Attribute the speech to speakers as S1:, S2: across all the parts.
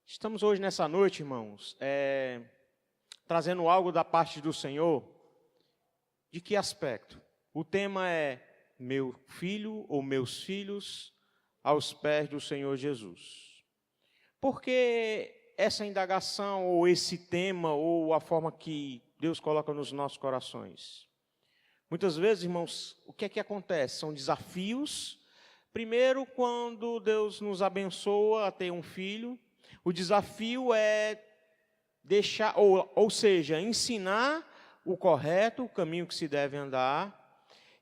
S1: Estamos hoje nessa noite, irmãos, trazendo algo da parte do Senhor. De que aspecto? O tema é meu filho ou meus filhos aos pés do Senhor Jesus. Por que essa indagação ou esse tema ou a forma que Deus coloca nos nossos corações? Muitas vezes, irmãos, o que é que acontece? São desafios. Primeiro, quando Deus nos abençoa a ter um filho, o desafio é deixar, ou seja, ensinar o correto, o caminho que se deve andar.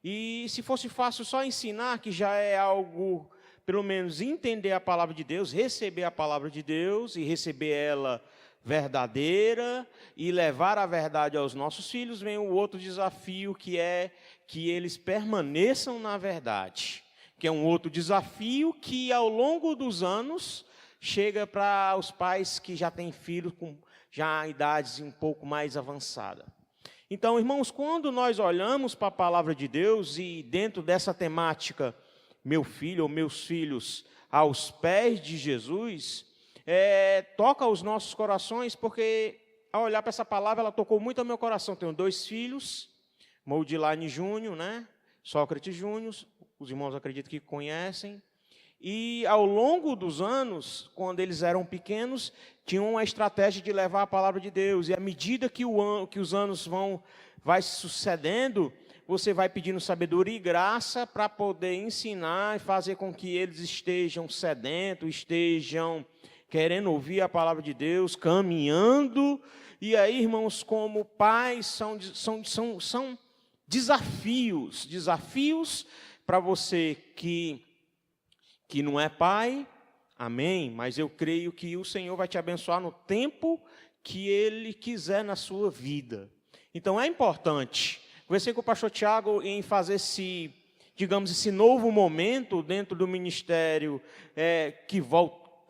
S1: E se fosse fácil só ensinar, que já é algo, pelo menos entender a palavra de Deus, receber a palavra de Deus e receber ela verdadeira e levar a verdade aos nossos filhos, vem o outro desafio, que é que eles permaneçam na verdade, que é um outro desafio que ao longo dos anos chega para os pais que já têm filhos com já idades um pouco mais avançada. Então, irmãos, quando nós olhamos para a palavra de Deus e dentro dessa temática, meu filho ou meus filhos aos pés de Jesus, toca os nossos corações, porque ao olhar para essa palavra, ela tocou muito ao meu coração. Tenho 2 filhos, Moudilane Júnior, Sócrates Júnior, os irmãos acredito que conhecem. E ao longo dos anos, quando eles eram pequenos, tinham uma estratégia de levar a palavra de Deus. E à medida que os anos vai se sucedendo, você vai pedindo sabedoria e graça para poder ensinar e fazer com que eles estejam sedentos, estejam querendo ouvir a palavra de Deus, caminhando. E aí, irmãos, como pais, são desafios para você que não é pai, amém, mas eu creio que o Senhor vai te abençoar no tempo que Ele quiser na sua vida. Então é importante. Conversei com o pastor Tiago em fazer esse novo momento dentro do ministério que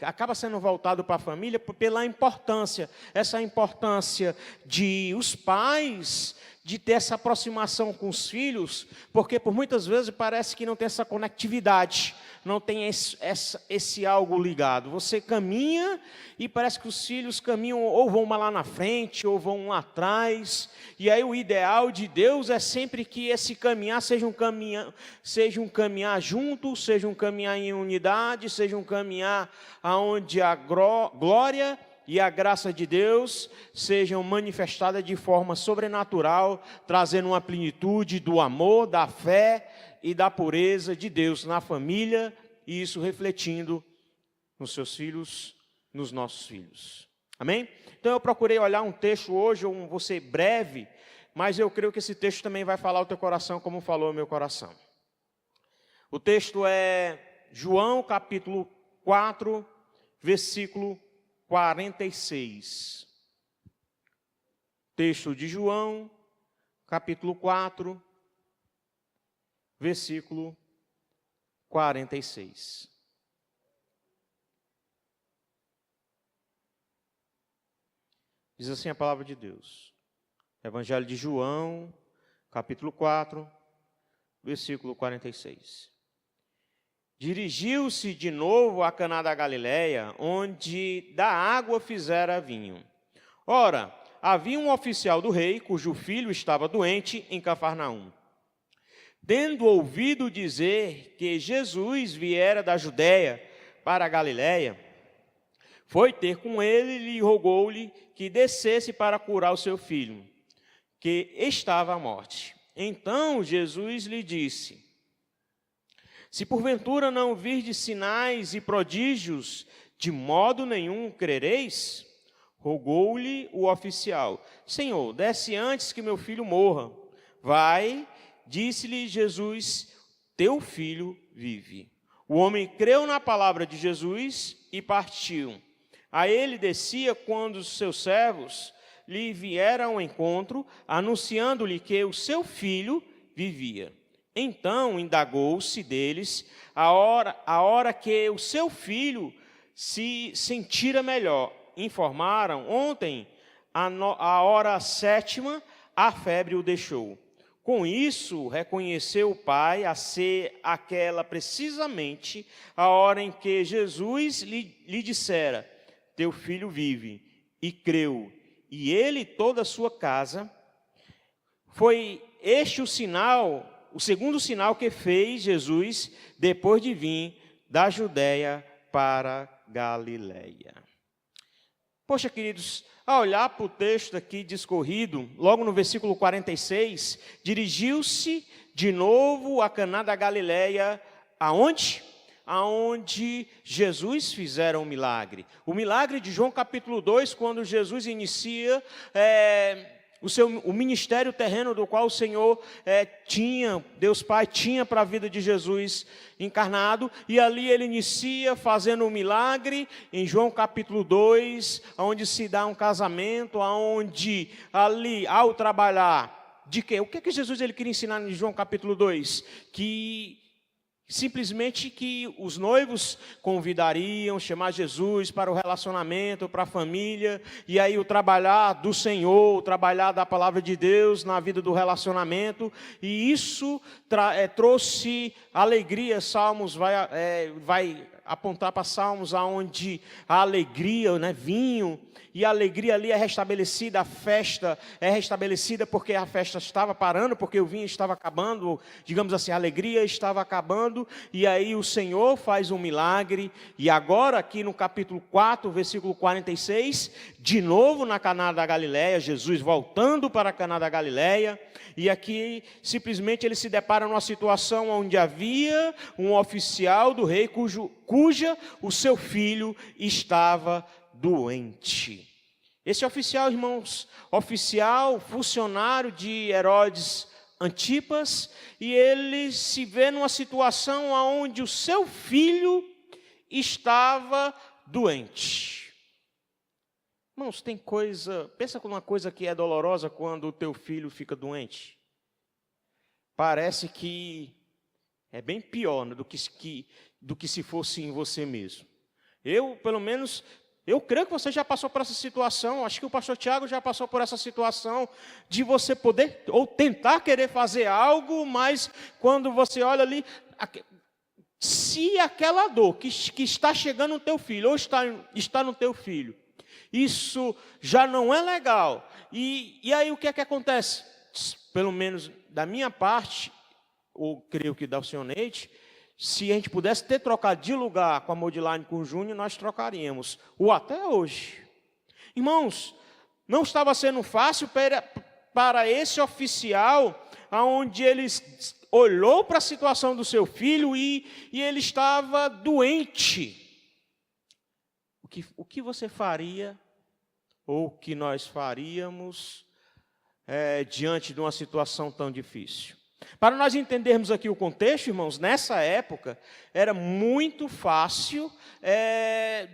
S1: acaba sendo voltado para a família pela importância, essa importância de os pais de ter essa aproximação com os filhos, porque por muitas vezes parece que não tem essa conectividade, não tem esse algo ligado. Você caminha e parece que os filhos caminham ou vão lá na frente ou vão lá atrás. E aí o ideal de Deus é sempre que esse caminhar seja um caminhar junto, seja um caminhar em unidade, seja um caminhar onde a glória e a graça de Deus sejam manifestadas de forma sobrenatural, trazendo uma plenitude do amor, da fé e da pureza de Deus na família, e isso refletindo nos seus filhos, nos nossos filhos. Amém? Então eu procurei olhar um texto hoje, vou ser breve, mas eu creio que esse texto também vai falar ao teu coração como falou o meu coração. O texto é João capítulo 4, versículo 46. Texto de João, capítulo 4, versículo 46. Diz assim a palavra de Deus. Evangelho de João, capítulo 4, versículo 46. Dirigiu-se de novo a Caná da Galileia, onde da água fizera vinho. Ora, havia um oficial do rei, cujo filho estava doente em Cafarnaum. Tendo ouvido dizer que Jesus viera da Judéia para a Galileia, foi ter com ele e rogou-lhe que descesse para curar o seu filho, que estava à morte. Então Jesus lhe disse: se porventura não virdes sinais e prodígios, de modo nenhum crereis? Rogou-lhe o oficial: Senhor, desce antes que meu filho morra. Vai, disse-lhe Jesus, teu filho vive. O homem creu na palavra de Jesus e partiu. A ele descia quando os seus servos lhe vieram ao encontro, anunciando-lhe que o seu filho vivia. Então indagou-se deles a hora que o seu filho se sentira melhor. Informaram: ontem, a hora 7ª, a febre o deixou. Com isso, reconheceu o Pai a ser aquela precisamente a hora em que Jesus lhe dissera: teu filho vive, e creu, e ele e toda a sua casa. Foi este o sinal, o segundo sinal que fez Jesus depois de vir da Judéia para Galiléia. Poxa, queridos, ao olhar para o texto aqui discorrido, logo no versículo 46, dirigiu-se de novo a Caná da Galiléia, aonde? Aonde Jesus fizera um milagre. O milagre de João capítulo 2, quando Jesus inicia o ministério terreno do qual o Senhor Deus Pai tinha para a vida de Jesus encarnado, e ali ele inicia fazendo um milagre, em João capítulo 2, onde se dá um casamento, onde ali, ao trabalhar, de quê? O que é que Jesus ele queria ensinar em João capítulo 2? Simplesmente que os noivos convidariam, chamar Jesus para o relacionamento, para a família, e aí o trabalhar do Senhor, o trabalhar da palavra de Deus na vida do relacionamento, e isso trouxe alegria. Salmos vai apontar para Salmos onde a alegria, vinho, e a alegria ali é restabelecida, a festa é restabelecida porque a festa estava parando, porque o vinho estava acabando, digamos assim, a alegria estava acabando, e aí o Senhor faz um milagre, e agora aqui no capítulo 4, versículo 46, de novo na Caná da Galiléia, Jesus voltando para Caná da Galiléia, e aqui simplesmente ele se depara numa situação onde havia um oficial do rei cuja o seu filho estava doente. Esse oficial, irmãos, funcionário de Herodes Antipas, e ele se vê numa situação onde o seu filho estava doente. Irmãos, pensa com uma coisa que é dolorosa quando o teu filho fica doente. Parece que é bem pior do que se fosse em você mesmo. Eu creio que você já passou por essa situação, acho que o pastor Tiago já passou por essa situação, de você poder, ou tentar querer fazer algo, mas quando você olha ali, se aquela dor que está chegando no teu filho, ou está no teu filho, isso já não é legal, e aí o que é que acontece? Pelo menos da minha parte, ou creio que da senhor Neide, se a gente pudesse ter trocado de lugar com a Modiline com o Júnior, nós trocaríamos, ou até hoje. Irmãos, não estava sendo fácil para esse oficial, onde ele olhou para a situação do seu filho e ele estava doente. O que você faria, ou o que nós faríamos, diante de uma situação tão difícil? Para nós entendermos aqui o contexto, irmãos, nessa época era muito fácil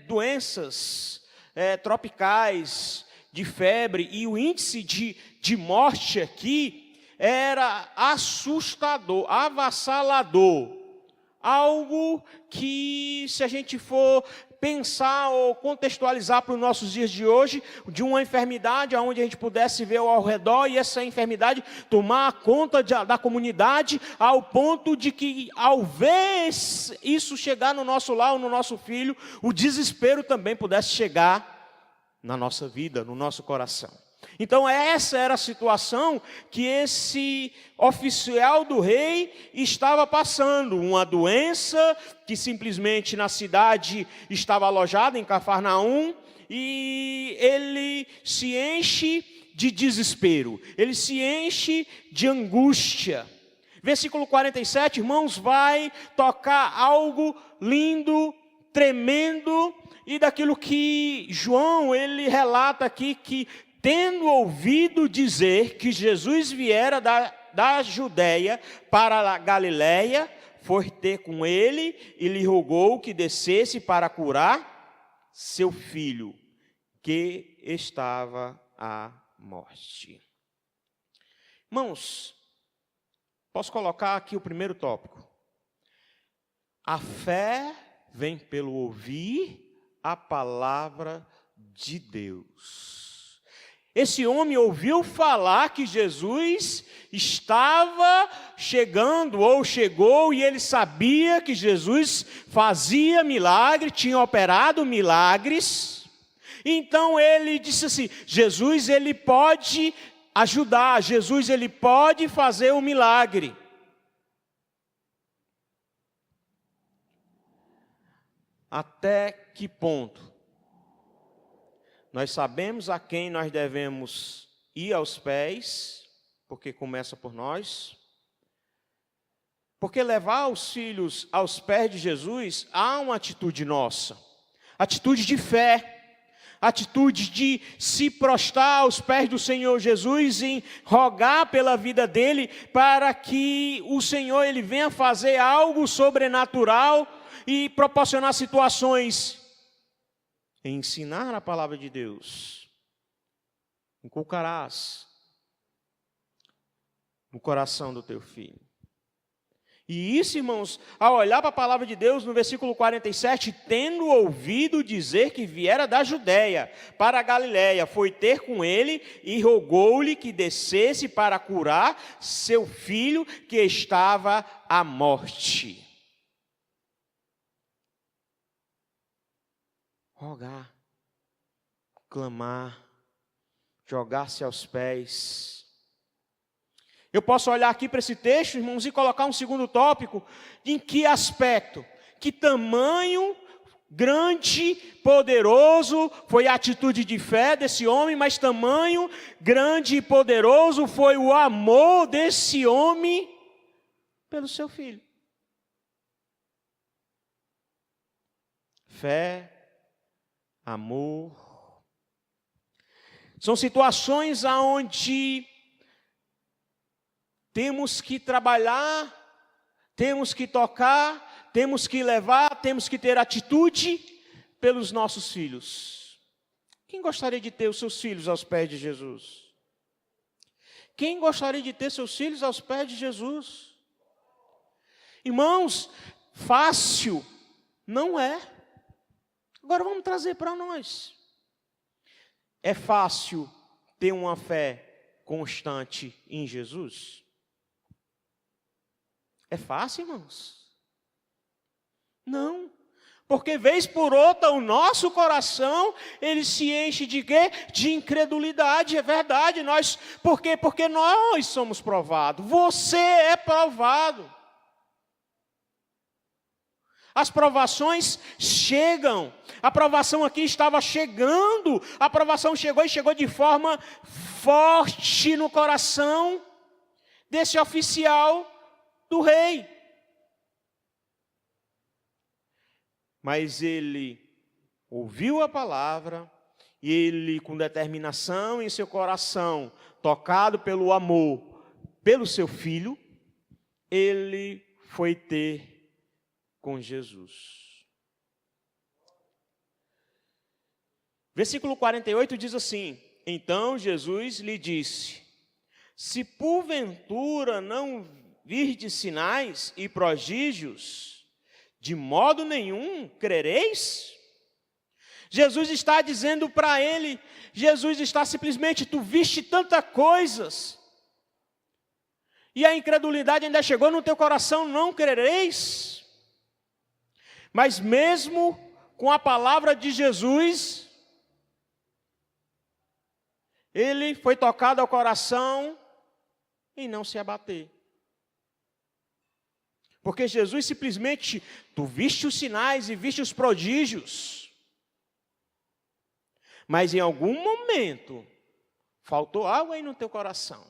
S1: doenças tropicais, de febre, e o índice de morte aqui era assustador, avassalador. Algo que, se a gente for pensar ou contextualizar para os nossos dias de hoje, de uma enfermidade onde a gente pudesse ver ao redor e essa enfermidade tomar conta da comunidade, ao ponto de que, ao ver isso chegar no nosso lar ou no nosso filho, o desespero também pudesse chegar na nossa vida, no nosso coração. Então essa era a situação que esse oficial do rei estava passando, uma doença que simplesmente na cidade estava alojada, em Cafarnaum, e ele se enche de desespero, ele se enche de angústia. Versículo 47, irmãos, vai tocar algo lindo, tremendo, e daquilo que João, ele relata aqui, que tendo ouvido dizer que Jesus viera da Judéia para a Galiléia, foi ter com ele e lhe rogou que descesse para curar seu filho, que estava à morte. Irmãos, posso colocar aqui o primeiro tópico. A fé vem pelo ouvir a palavra de Deus. Esse homem ouviu falar que Jesus estava chegando ou chegou, e ele sabia que Jesus fazia milagre, tinha operado milagres. Então ele disse assim: Jesus, ele pode ajudar, Jesus, ele pode fazer um milagre. Até que ponto nós sabemos a quem nós devemos ir aos pés, porque começa por nós. Porque levar os filhos aos pés de Jesus há uma atitude nossa, atitude de fé, atitude de se prostrar aos pés do Senhor Jesus, em rogar pela vida dele, para que o Senhor ele venha fazer algo sobrenatural e proporcionar situações. Ensinar a palavra de Deus. Inculcarás no coração do teu filho. E isso, irmãos, ao olhar para a palavra de Deus, no versículo 47, tendo ouvido dizer que viera da Judéia para a Galiléia, foi ter com ele e rogou-lhe que descesse para curar seu filho que estava à morte. Rogar, clamar, jogar-se aos pés. Eu posso olhar aqui para esse texto, irmãos, e colocar um segundo tópico. Em que aspecto? Que tamanho grande, poderoso foi a atitude de fé desse homem, mas tamanho grande e poderoso foi o amor desse homem pelo seu filho. Fé, amor. São situações onde temos que trabalhar, temos que tocar, temos que levar, temos que ter atitude pelos nossos filhos. Quem gostaria de ter os seus filhos aos pés de Jesus? Quem gostaria de ter seus filhos aos pés de Jesus? Irmãos, fácil não é. Agora vamos trazer para nós. É fácil ter uma fé constante em Jesus? É fácil, irmãos? Não. Porque vez por outra o nosso coração, ele se enche de quê? De incredulidade, é verdade. Por quê? Porque nós somos provados. Você é provado. As provações chegam. A provação aqui estava chegando. A provação chegou e chegou de forma forte no coração desse oficial do rei. Mas ele ouviu a palavra e ele, com determinação em seu coração, tocado pelo amor, pelo seu filho, ele foi ter com Jesus. Versículo 48 diz assim: então Jesus lhe disse: se porventura não virdes sinais e prodígios, de modo nenhum crereis? Jesus está dizendo para ele, Jesus está simplesmente, tu viste tantas coisas, e a incredulidade ainda chegou no teu coração, não crereis? Mas mesmo com a palavra de Jesus, ele foi tocado ao coração e não se abater. Porque Jesus simplesmente, tu viste os sinais e viste os prodígios. Mas em algum momento, faltou algo aí no teu coração.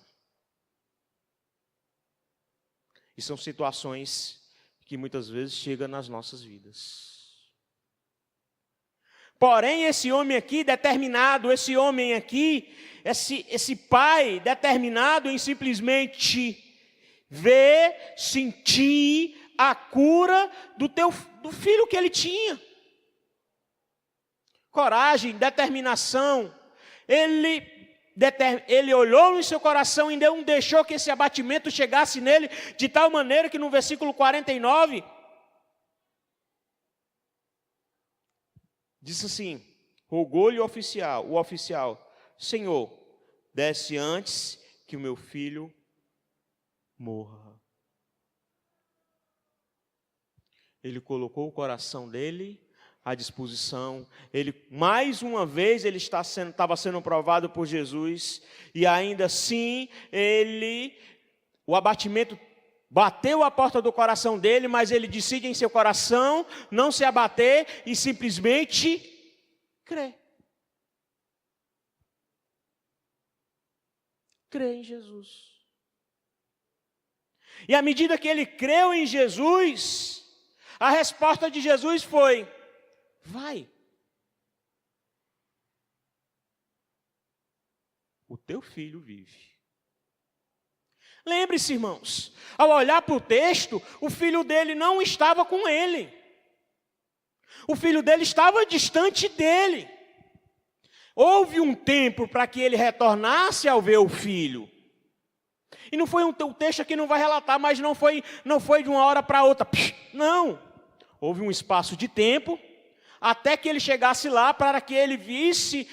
S1: E são situações que muitas vezes chegam nas nossas vidas. Porém, esse homem aqui determinado, esse homem aqui, esse pai determinado em simplesmente ver, sentir a cura do filho que ele tinha. Coragem, determinação. Ele olhou no seu coração e não deixou que esse abatimento chegasse nele, de tal maneira que no versículo 49, diz assim, rogou-lhe o oficial, Senhor, desce antes que o meu filho morra. Ele colocou o coração dele à disposição. Ele, mais uma vez, ele estava sendo provado por Jesus, e ainda assim, o abatimento bateu a porta do coração dele, mas ele decide em seu coração não se abater e simplesmente crer. Crer em Jesus. E à medida que ele creu em Jesus, a resposta de Jesus foi: vai. O teu filho vive. Lembre-se, irmãos, ao olhar para o texto, o filho dele não estava com ele. O filho dele estava distante dele. Houve um tempo para que ele retornasse ao ver o filho. E não foi o texto aqui não vai relatar, mas não foi de uma hora para outra. Não. Houve um espaço de tempo até que ele chegasse lá, para que ele visse,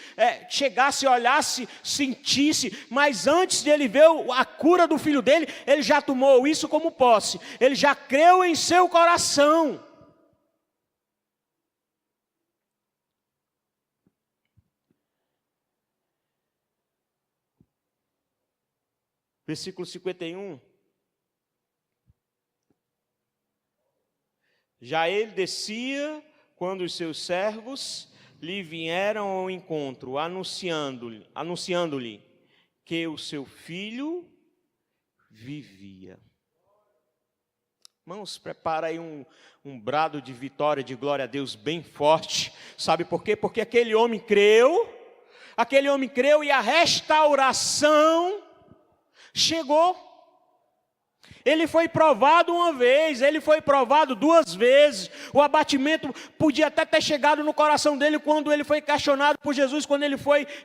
S1: chegasse, olhasse, sentisse. Mas antes de ele ver a cura do filho dele, ele já tomou isso como posse. Ele já creu em seu coração. Versículo 51. Já ele descia quando os seus servos lhe vieram ao encontro, anunciando-lhe que o seu filho vivia. Irmãos, prepara aí um brado de vitória, de glória a Deus bem forte. Sabe por quê? Porque aquele homem creu e a restauração chegou. Ele foi provado uma vez, ele foi provado duas vezes. O abatimento podia até ter chegado no coração dele quando ele foi questionado por Jesus,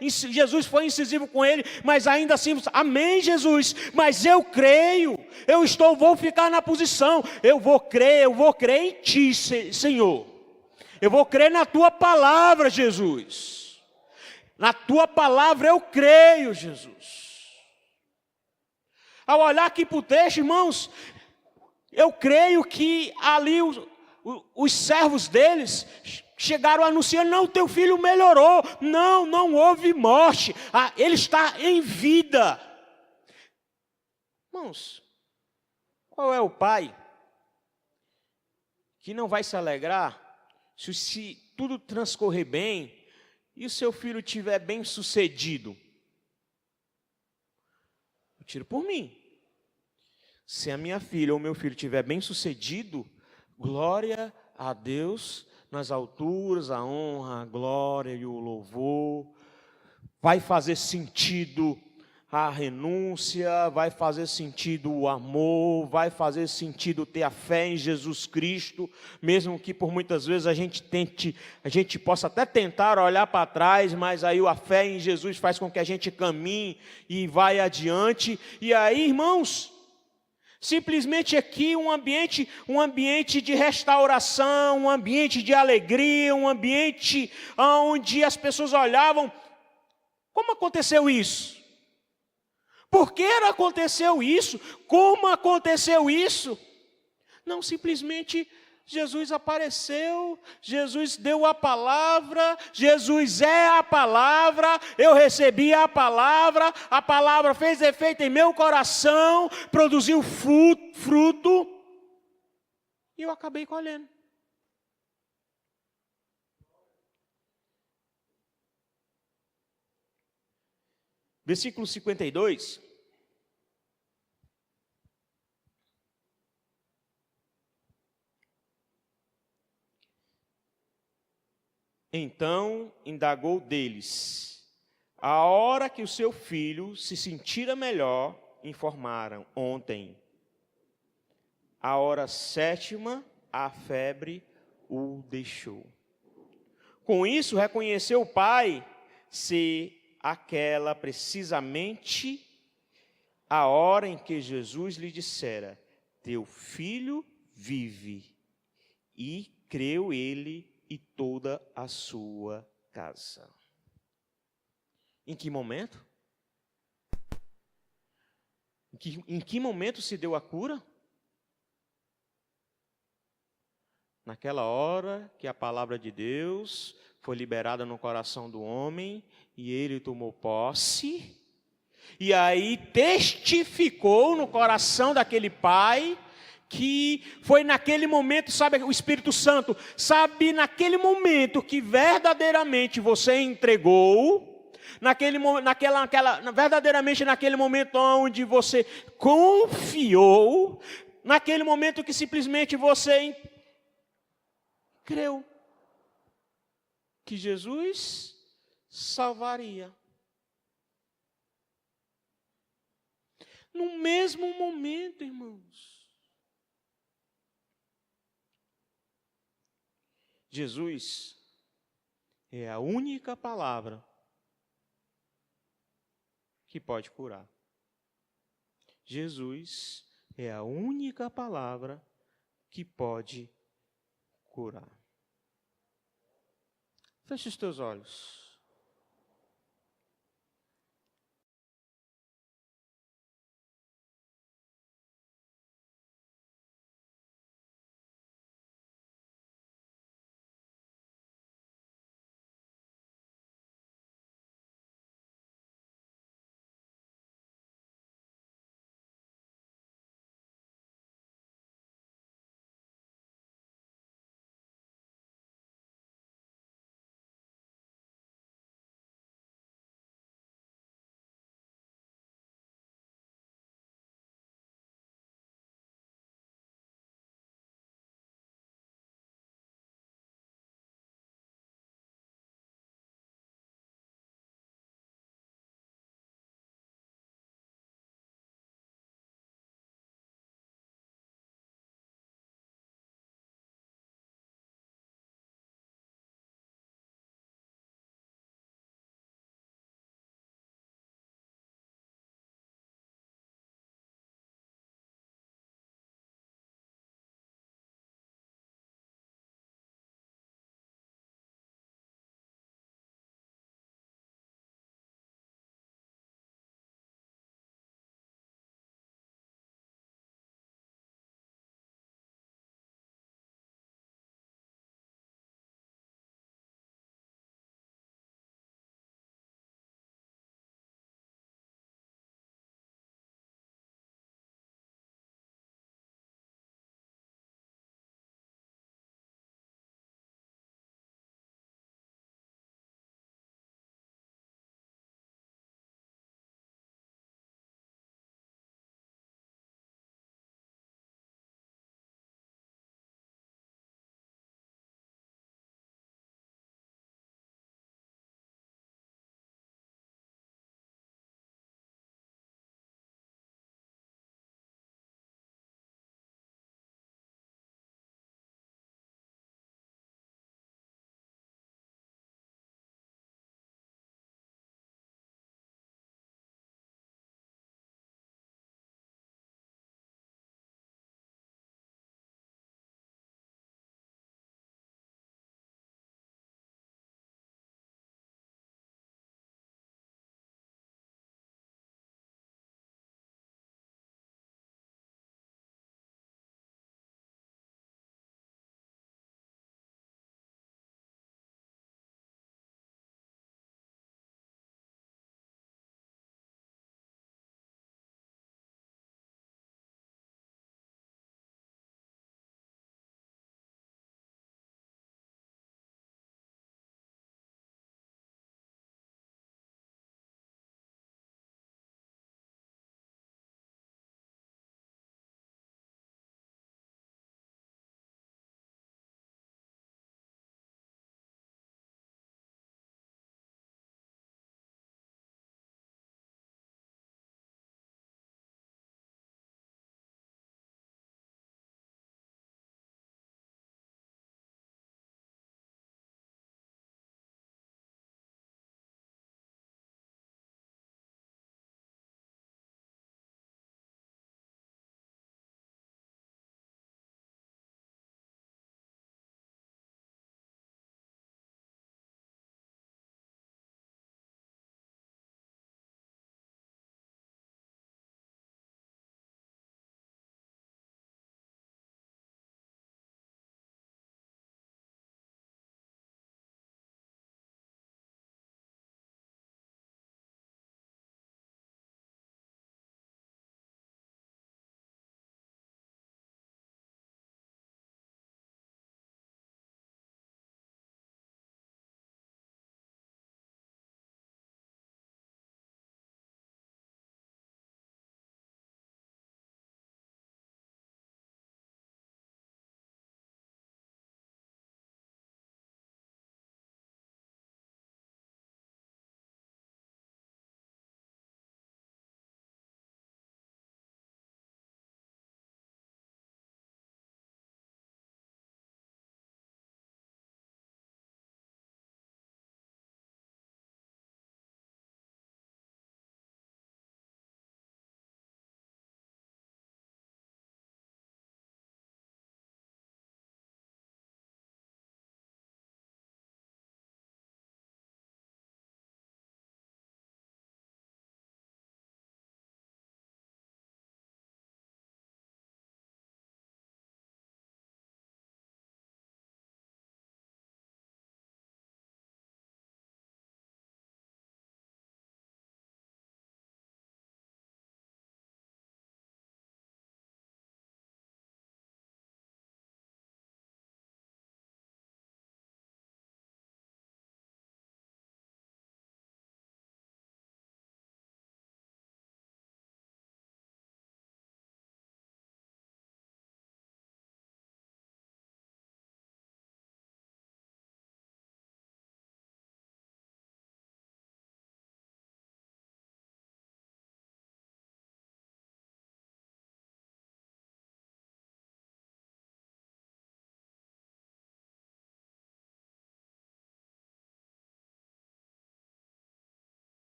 S1: Jesus foi incisivo com ele, mas ainda assim, amém, Jesus, mas eu creio, vou ficar na posição, eu vou crer em ti, Senhor. Eu vou crer na tua palavra, Jesus. Na tua palavra eu creio, Jesus. Ao olhar aqui para o texto, irmãos, eu creio que ali os servos deles chegaram anunciando: não, teu filho melhorou, não houve morte, ele está em vida. Irmãos, qual é o pai que não vai se alegrar se tudo transcorrer bem e o seu filho estiver bem sucedido? Eu tiro por mim. Se a minha filha ou meu filho estiver bem sucedido, glória a Deus nas alturas, a honra, a glória e o louvor. Vai fazer sentido a renúncia, vai fazer sentido o amor, vai fazer sentido ter a fé em Jesus Cristo, mesmo que por muitas vezes a gente possa até tentar olhar para trás, mas aí a fé em Jesus faz com que a gente caminhe e vai adiante. E aí, irmãos, simplesmente aqui um ambiente de restauração, um ambiente de alegria, um ambiente onde as pessoas olhavam: como aconteceu isso? Por que aconteceu isso? Como aconteceu isso? Não, simplesmente Jesus apareceu, Jesus deu a palavra, Jesus é a palavra, eu recebi a palavra fez efeito em meu coração, produziu fruto, e eu acabei colhendo. Versículo 52. Então indagou deles: a hora que o seu filho se sentira melhor, informaram: ontem. A hora 7ª, a febre o deixou. Com isso, reconheceu o pai ser aquela precisamente a hora em que Jesus lhe dissera: teu filho vive. E creu ele e toda a sua casa. Em que momento? Em que momento se deu a cura? Naquela hora que a palavra de Deus foi liberada no coração do homem e ele tomou posse, e aí testificou no coração daquele pai, que foi naquele momento, sabe, o Espírito Santo, sabe, naquele momento que verdadeiramente você entregou, verdadeiramente naquele momento onde você confiou, naquele momento que simplesmente você creu que Jesus salvaria. No mesmo momento, irmãos. Jesus é a única palavra que pode curar. Jesus é a única palavra que pode curar. Feche os teus olhos.